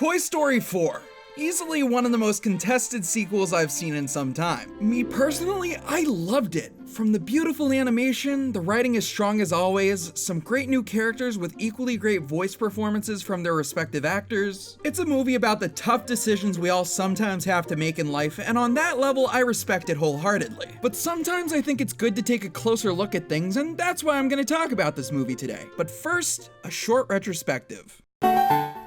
Toy Story 4. Easily one of the most contested sequels I've seen in some time. Me personally, I loved it. From the beautiful animation, the writing is strong as always, some great new characters with equally great voice performances from their respective actors. It's a movie about the tough decisions we all sometimes have to make in life, and on that level, I respect it wholeheartedly. But sometimes I think it's good to take a closer look at things, and that's why I'm gonna talk about this movie today. But first, a short retrospective.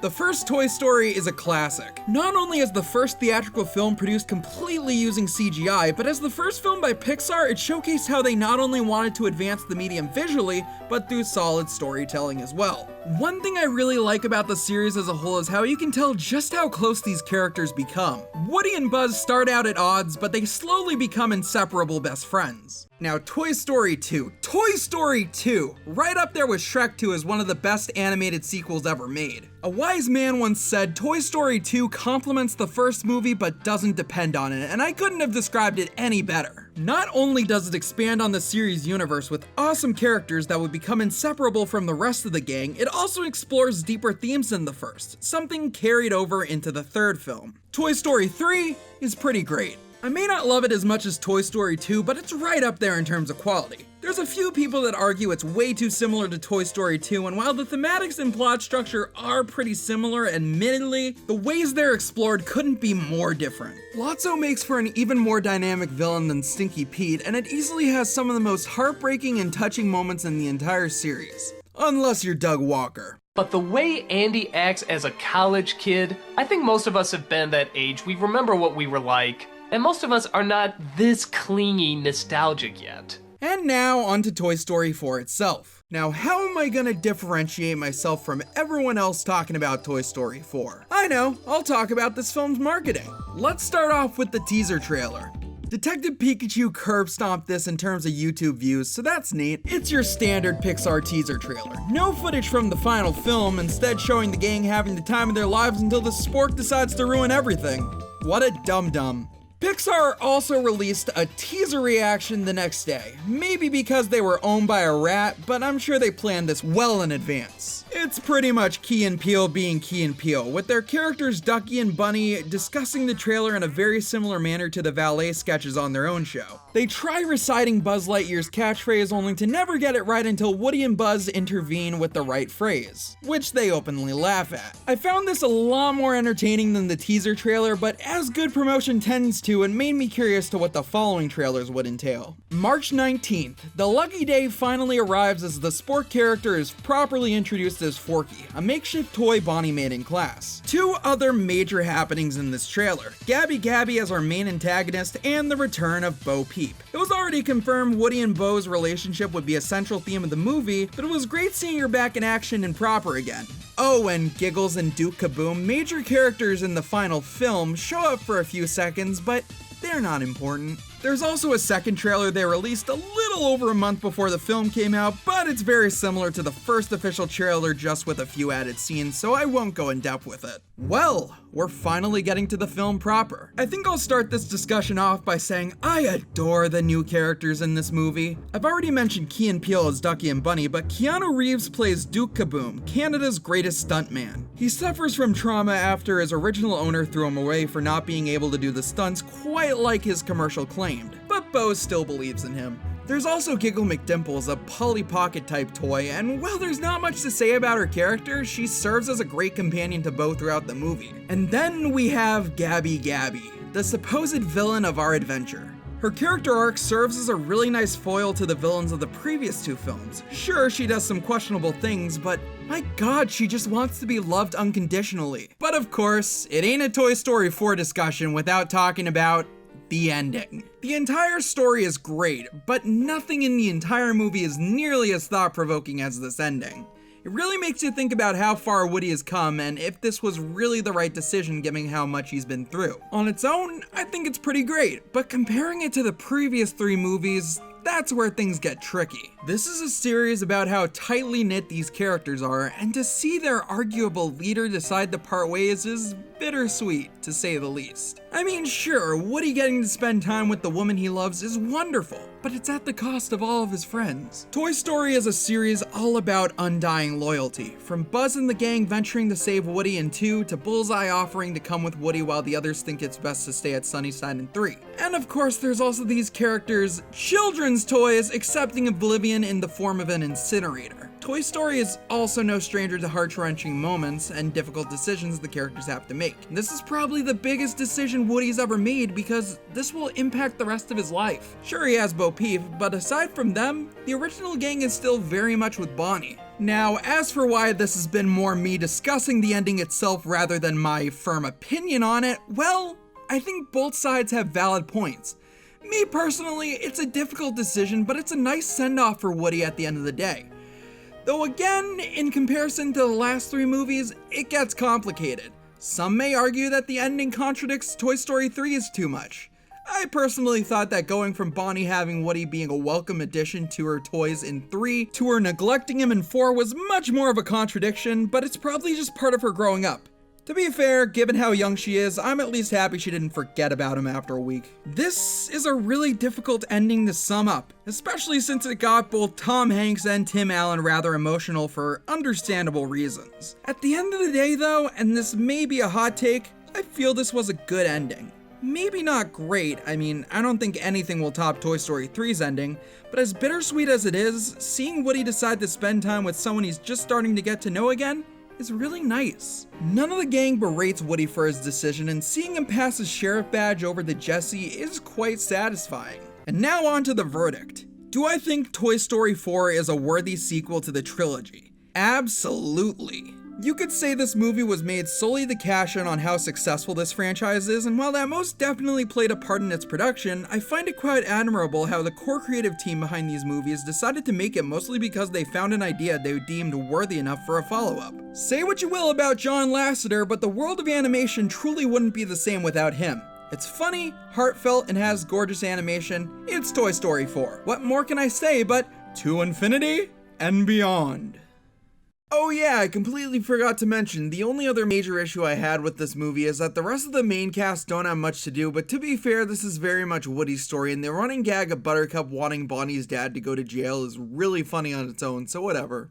The first Toy Story is a classic. Not only is the first theatrical film produced completely using CGI, but as the first film by Pixar, it showcased how they not only wanted to advance the medium visually, but through solid storytelling as well. One thing I really like about the series as a whole is how you can tell just how close these characters become. Woody and Buzz start out at odds, but they slowly become inseparable best friends. Now, Toy Story 2. Toy Story 2! Right up there with Shrek 2 as one of the best animated sequels ever made. A wise man once said, Toy Story 2 complements the first movie but doesn't depend on it, and I couldn't have described it any better. Not only does it expand on the series universe with awesome characters that would become inseparable from the rest of the gang, it also explores deeper themes than the first, something carried over into the third film. Toy Story 3 is pretty great. I may not love it as much as Toy Story 2, but it's right up there in terms of quality. There's a few people that argue it's way too similar to Toy Story 2, and while the thematics and plot structure are pretty similar, admittedly, the ways they're explored couldn't be more different. Lotso makes for an even more dynamic villain than Stinky Pete, and it easily has some of the most heartbreaking and touching moments in the entire series. Unless you're Doug Walker. But the way Andy acts as a college kid, I think most of us have been that age. We remember what we were like. And most of us are not this clingy nostalgic yet. And now onto Toy Story 4 itself. Now, how am I gonna differentiate myself from everyone else talking about Toy Story 4? I know, I'll talk about this film's marketing. Let's start off with the teaser trailer. Detective Pikachu curb stomped this in terms of YouTube views, so that's neat. It's your standard Pixar teaser trailer. No footage from the final film, instead showing the gang having the time of their lives until the spork decides to ruin everything. What a dum-dum. Pixar also released a teaser reaction the next day. Maybe because they were owned by a rat, but I'm sure they planned this well in advance. It's pretty much Key and Peele being Key and Peele, with their characters Ducky and Bunny discussing the trailer in a very similar manner to the valet sketches on their own show. They try reciting Buzz Lightyear's catchphrase only to never get it right until Woody and Buzz intervene with the right phrase, which they openly laugh at. I found this a lot more entertaining than the teaser trailer, but as good promotion tends to, it made me curious to what the following trailers would entail. March 19th, the lucky day finally arrives as the sport character is properly introduced as Forky, a makeshift toy Bonnie made in class. Two other major happenings in this trailer: Gabby Gabby as our main antagonist, and the return of Bo Peep. It was already confirmed Woody and Bo's relationship would be a central theme of the movie, but it was great seeing her back in action and proper again. Oh, and Giggles and Duke Kaboom, major characters in the final film, show up for a few seconds, but they're not important. There's also a second trailer they released a little over a month before the film came out, but it's very similar to the first official trailer, just with a few added scenes, so I won't go in depth with it. Well, we're finally getting to the film proper. I think I'll start this discussion off by saying I adore the new characters in this movie. I've already mentioned Key and Peele as Ducky and Bunny, but Keanu Reeves plays Duke Kaboom, Canada's greatest stuntman. He suffers from trauma after his original owner threw him away for not being able to do the stunts quite like his commercial claimed, but Bo still believes in him. There's also Giggle McDimples, a Polly Pocket type toy, and while there's not much to say about her character, she serves as a great companion to Bo throughout the movie. And then we have Gabby Gabby, the supposed villain of our adventure. Her character arc serves as a really nice foil to the villains of the previous two films. Sure, she does some questionable things, but my god, she just wants to be loved unconditionally. But of course, it ain't a Toy Story 4 discussion without talking about the ending. The entire story is great, but nothing in the entire movie is nearly as thought-provoking as this ending. It really makes you think about how far Woody has come and if this was really the right decision given how much he's been through. On its own, I think it's pretty great, but comparing it to the previous three movies, that's where things get tricky. This is a series about how tightly knit these characters are, and to see their arguable leader decide to part ways is bittersweet, to say the least. I mean, sure, Woody getting to spend time with the woman he loves is wonderful, but it's at the cost of all of his friends. Toy Story is a series all about undying loyalty, from Buzz and the gang venturing to save Woody in 2 to Bullseye offering to come with Woody while the others think it's best to stay at Sunnyside in 3. And of course there's also these characters' children's toys accepting oblivion in the form of an incinerator. Toy Story is also no stranger to heart-wrenching moments and difficult decisions the characters have to make. This is probably the biggest decision Woody's ever made because this will impact the rest of his life. Sure, he has Bo Peep, but aside from them, the original gang is still very much with Bonnie. Now, as for why this has been more me discussing the ending itself rather than my firm opinion on it, well, I think both sides have valid points. Me personally, it's a difficult decision, but it's a nice send-off for Woody at the end of the day. Though again, in comparison to the last 3 movies, it gets complicated. Some may argue that the ending contradicts Toy Story 3 too much. I personally thought that going from Bonnie having Woody being a welcome addition to her toys in 3 to her neglecting him in 4 was much more of a contradiction, but it's probably just part of her growing up. To be fair, given how young she is, I'm at least happy she didn't forget about him after a week. This is a really difficult ending to sum up, especially since it got both Tom Hanks and Tim Allen rather emotional for understandable reasons. At the end of the day though, and this may be a hot take, I feel this was a good ending. Maybe not great, I mean, I don't think anything will top Toy Story 3's ending, but as bittersweet as it is, seeing Woody decide to spend time with someone he's just starting to get to know again is really nice. None of the gang berates Woody for his decision, and seeing him pass his sheriff badge over to Jesse is quite satisfying. And now on to the verdict. Do I think Toy Story 4 is a worthy sequel to the trilogy? Absolutely. You could say this movie was made solely to cash in on how successful this franchise is, and while that most definitely played a part in its production, I find it quite admirable how the core creative team behind these movies decided to make it mostly because they found an idea they deemed worthy enough for a follow-up. Say what you will about John Lasseter, but the world of animation truly wouldn't be the same without him. It's funny, heartfelt, and has gorgeous animation. It's Toy Story 4. What more can I say but to infinity and beyond? Oh yeah, I completely forgot to mention, the only other major issue I had with this movie is that the rest of the main cast don't have much to do, but to be fair, this is very much Woody's story, and the running gag of Buttercup wanting Bonnie's dad to go to jail is really funny on its own, so whatever.